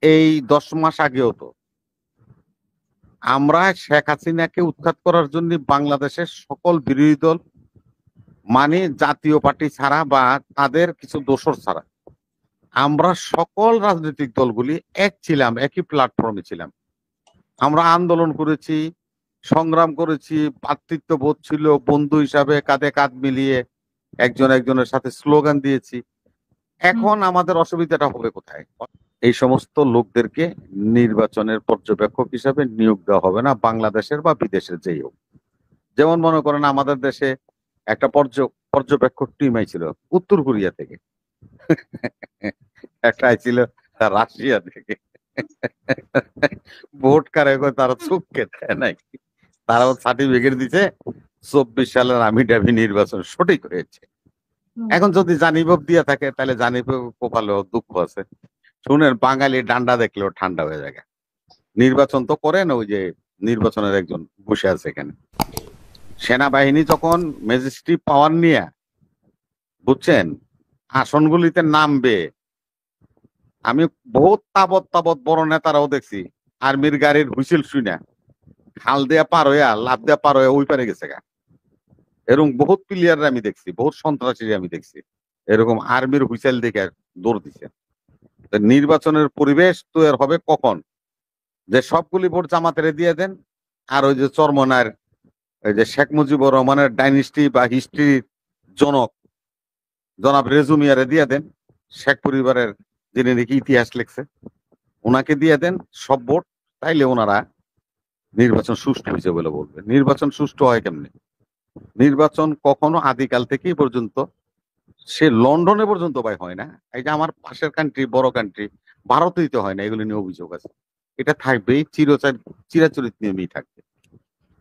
এই 10 মাস আগেও তো আমরা শেখ হাসিনাকে উৎখাত করার জন্য বাংলাদেশের সকল বিরোধী দল, মানে জাতীয় পার্টি ছাড়া বা তাদের কিছু দোসর ছাড়া, আমরা সকল রাজনৈতিক দলগুলি এক ছিলাম, একই প্ল্যাটফর্মে ছিলাম। আমরা আন্দোলন করেছি, সংগ্রাম করেছি, ভ্রাতৃত্ববোধ ছিল, বন্ধু হিসাবে কাঁধে কাঁধ মিলিয়ে একজন একজনের সাথে স্লোগান দিয়েছি। এখন আমাদের অসুবিধাটা হবে কোথায়? এই সমস্ত লোকদেরকে নির্বাচনের পর্যবেক্ষক হিসাবে নিয়োগ দেওয়া হবে না, বাংলাদেশের বা বিদেশের যেই হোক। যেমন মনে করেন আমাদের দেশে একটা পর্যবেক্ষক টিম আইছিল উত্তর কোরিয়া থেকে, একটা আইছিল রাশিয়া থেকে। ভোট কারে তারা চোখকে দেয় নাই, তারা সার্টিফিকেট দিছে 24 সালের আমির ডামি নির্বাচন সঠিক হয়েছে। এখন যদি জানিবব দিয়া থাকে তাহলে জানিব কপালেও দুঃখ আছে। শুনেন, বাঙালি ডান্ডা দেখলেও ঠান্ডা হয়ে যায়। নির্বাচন তো করেন, ওই যে নির্বাচনের একজন বসে আছে এখানে। সেনাবাহিনী যখন ম্যাজিস্ট্রেট পাওয়ার নিয়ে, বুঝছেন, আসনগুলিতে নামবে, আমি বহুত তাবৎ বড় নেতারাও দেখছি আর্মির গাড়ির হুইসেল শুনে খাল দেয়া পার হইয়া, লাভ দেয়া পার হইয়া ওই পারে গেছে গা। এরকম বহুত প্লেয়ার আমি দেখছি, বহুত সন্ত্রাসী আমি দেখছি এরকম আর্মির হুইসেল দেখে দৌড় দিছে। নির্বাচনের পরিবেশ তৈরি হবে কখন? যে সবগুলি ভোট জামাতের দিয়ে দেন, আর ওই যে চরমনার ওই যে শেখ মুজিবুর রহমানের ডাইনেস্টি বা হিস্ট্রির জনক জনাব রেজুমিয়ারে দিয়ে দেন, শেখ পরিবারের যিনি নাকি ইতিহাস লিখছে, ওনাকে দিয়ে দেন সব ভোট, তাইলে ওনারা নির্বাচন সুষ্ঠু হয়েছে বলে বলবে। নির্বাচন সুষ্ঠু হয় কেমনে? নির্বাচন কখনো আদিকাল থেকেই পর্যন্ত, সে লন্ডনে পর্যন্ত ভাই হয় না। এই যে আমার পাশের কান্ট্রি, বড় কান্ট্রি ভারতেই তো হয় না, এগুলি নিয়ে অভিযোগ আছে। এটা থাকবেই, চিরাচরিত নিয়মেই থাকবে।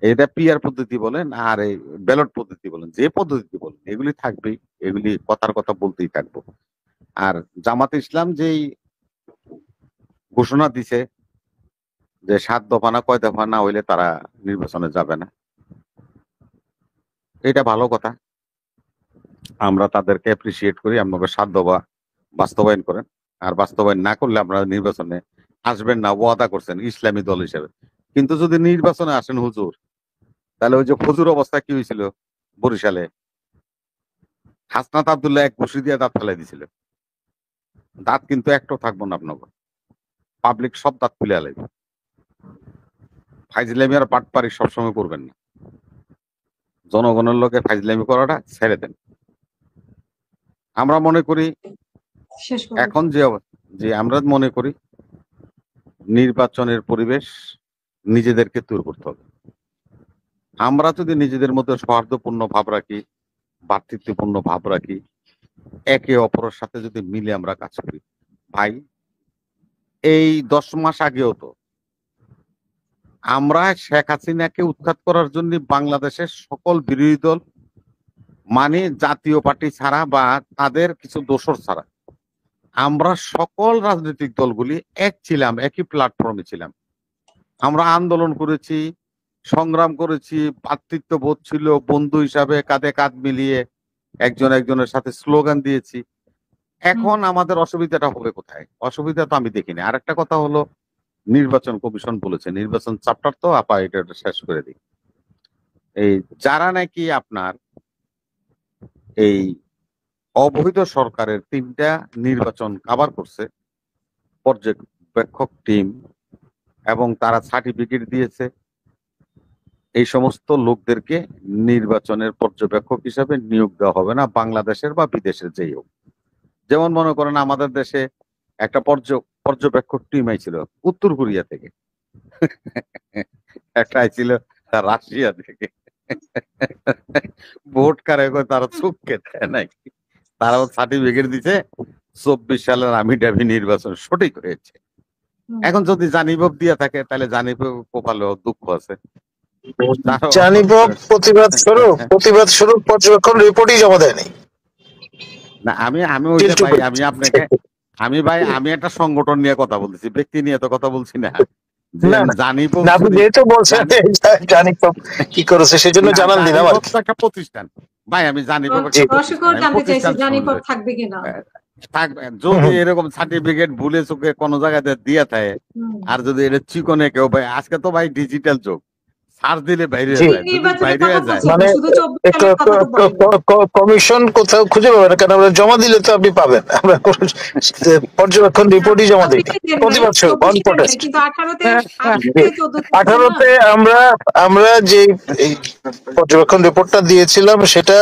এটা পিআর পদ্ধতি বলেন আর এই ব্যালট পদ্ধতি বলেন, যে পদ্ধতি বলেন, এগুলি থাকবেই, এগুলি কথার কথা বলতেই থাকবো। আর জামাত ইসলাম যেই ঘোষণা দিছে যে 7 দফা না কয় দফা না হইলে তারা নির্বাচনে যাবে না, এটা ভালো কথা, আমরা তাদেরকে অ্যাপ্রিসিয়েট করি। আপনাকে 7 দফা বাস্তবায়ন করেন, আর বাস্তবায়ন না করলে আপনারা নির্বাচনে আসবেন না, ওয়াদা করছেন ইসলামী দল হিসেবে। কিন্তু যদি নির্বাচনে আসেন হুজুর, তাহলে ওই যে ফজুর অবস্থা কি হয়েছিল বরিশালে, হাসনাত আব্দুল্লাহ এক ঘুষি দিয়ে দাঁত ফেলাই দিছিল, দাঁত কিন্তু একটাও থাকবো না আপনার, পাবলিক সব দাঁত খুলে আলাইবে। ফাইজলামি আর পাটপারি সবসময় করবেন না, জনগণের লোকে ফাইজলামি করাটা ছেড়ে দেন। আমরা মনে করি এখন যে আমরা মনে করি নির্বাচনের পরিবেশ নিজেদেরকে তৈরি করতে হবে। আমরা যদি নিজেদের মধ্যে সৌহার্দ্যপূর্ণ ভাব রাখি, ভ্রাতৃত্বপূর্ণ ভাব রাখি, একে অপরের সাথে যদি মিলে আমরা কাজ করি, ভাই এই 10 মাস আগেও তো আমরা শেখ হাসিনাকে উৎখাত করার জন্য বাংলাদেশের সকল বিরোধী দল, মানে জাতীয় পার্টি ছাড়া বা তাদের কিছু দোসর ছাড়া, আমরা সকল রাজনৈতিক দলগুলি এক ছিলাম, একই প্ল্যাটফর্মে ছিলাম। আমরা আন্দোলন করেছি, সংগ্রাম করেছি, ভ্রাতৃত্ববোধ ছিল, বন্ধু হিসাবে কাঁধে কাঁধ মিলিয়ে একজন একজনের সাথে স্লোগান দিয়েছি। এখন আমাদের অসুবিধাটা হবে কোথায়? অসুবিধা তো আমি দেখিনি। আর একটা কথা হলো, নির্বাচন কমিশন বলেছে নির্বাচন চ্যাপ্টার তো আপা এটা শেষ করে দিই। এই যারা নাকি আপনার এই অবৈধ সরকারের 3টা নির্বাচন কভার করছে, পর্যবেক্ষক টিম, এবং তারা সার্টিফিকেট দিয়েছে, এই সমস্ত লোকদেরকে নির্বাচনের পর্যবেক্ষক হিসাবে নিয়োগ দেওয়া হবে না, বাংলাদেশের বা বিদেশের যেই হোক। যেমন মনে করেন আমাদের দেশে একটা পর্যবেক্ষক টিম আইছিল উত্তর কোরিয়া থেকে, একটা আইছিল রাশিয়া থেকে। ভোট কারে তারা চোখকে দেয় নাই, তারা সার্টিফিকেট দিছে 24 সালের আমির ডামি নির্বাচন সঠিক হয়েছে। এখন যদি জানিবব দিয়া থাকে তাহলে জানিব কপালেও দুঃখ আছে। জানিবব প্রতিবাদ স্বরূপ পর্যবেক্ষণ রিপোর্টই জমা দেয়নি। না আমি ওইটা ভাই, আমি আপনাকে আমি একটা সংগঠন নিয়ে কথা বলতেছি, ব্যক্তি নিয়ে তো কথা বলছি না। কি করেছে সেজন্য জানান দিলাম একটা প্রতিষ্ঠান। ভাই আমি জানিবব থাকবে কিনা, থাকবে যদি এরকম সার্টিফিকেট ভুলে চোখে কোনো জায়গাতে দিয়ে থাকে, আর যদি এটা চিকনে কেউ ভাই, আজকে তো ভাই ডিজিটাল যুগ, সার্চ দিলে বাইরে জি। যায়, যদি বাইরে যায় মানে কমিশন কোথাও খুঁজে পাবেন না, কারণ আমরা জমা দিলে তো আপনি পাবেন। আমরা পর্যবেক্ষণ রিপোর্টই জমা দিই প্রতিবাদ স্বরূপ অন প্রোটেস্ট। 18-তে আমরা যে এই পর্যবেক্ষণ রিপোর্টটা দিয়েছিলাম সেটা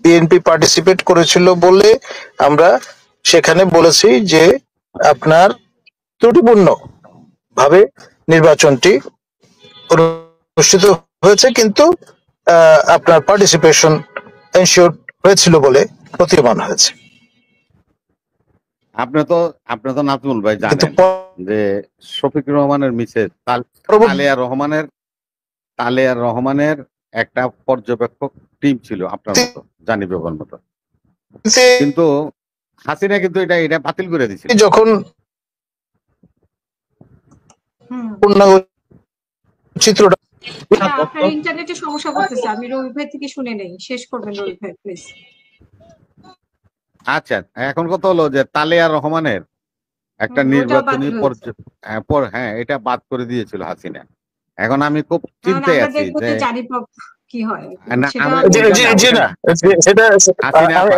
বিএনপি পার্টিসিপেট করেছিল বলে আমরা সেখানে বলেছি যে আপনার ত্রুটিপূর্ণ ভাবে নির্বাচনটি অনুষ্ঠিত হয়েছে, কিন্তু আপনার পার্টিসিপেশন এনশিওর হয়েছিল বলে প্রতীয়মান হয়েছে। আপনি তো নাজমুল ভাই কিন্তু জানেন যে শফিকুর রহমানের মিসেস তালেয়া রহমানের একটা পর্যবেক্ষক টিম ছিল আপনার মতো, জানি বেগম মতো, কিন্তু হাসিনা কিন্তু এটা বাতিল করে দিয়েছিল। যখন চিত্রটা আপনার ইন্টারনেটে সমস্যা করতেছে, আমি রবি ভাই থেকে শুনে নেই, শেষ করবেন রবি ভাই প্লিজ। আচ্ছা, এখন কথা হলো যে তালেয়া রহমানের একটা নির্বাচনী হ্যাঁ এটা বাদ করে দিয়েছিল হাসিনা। এখন আমি খুব চিন্তায় আছি যে কি হয়।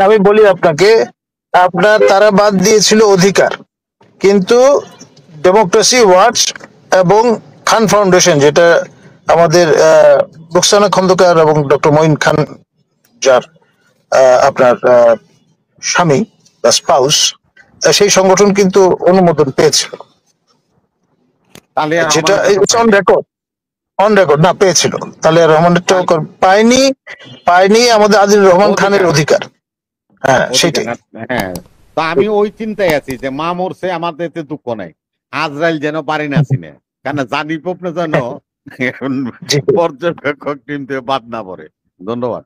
আমি বলি আপনাকে, তারা বাদ দিয়েছিল অধিকার, কিন্তু ডেমোক্রেসি ওয়াচ এবং খান ফাউন্ডেশন, যেটা আমাদের রুকসানা খন্দকার এবং ডক্টর মঈন খান, যার আপনার স্বামী বা স্পাউস, সেই সংগঠন কিন্তু অনুমোদন পেয়েছিল, যেটা অন রেকর্ড না পেয়েছিল। তালেয়া রহমানেরটা পায়নি আমাদের আদিল রহমান খানের অধিকার। হ্যাঁ সেটাই। হ্যাঁ, তো আমি ওই চিন্তায় আছি যে মা মরছে, আমাদের এতে দুঃখ নাই, আজরাইল যেন পারি না চিনে, কারণ জানি পপনে যেন পর্যবেক্ষক টিম থেকে বাদ না পড়ে। ধন্যবাদ।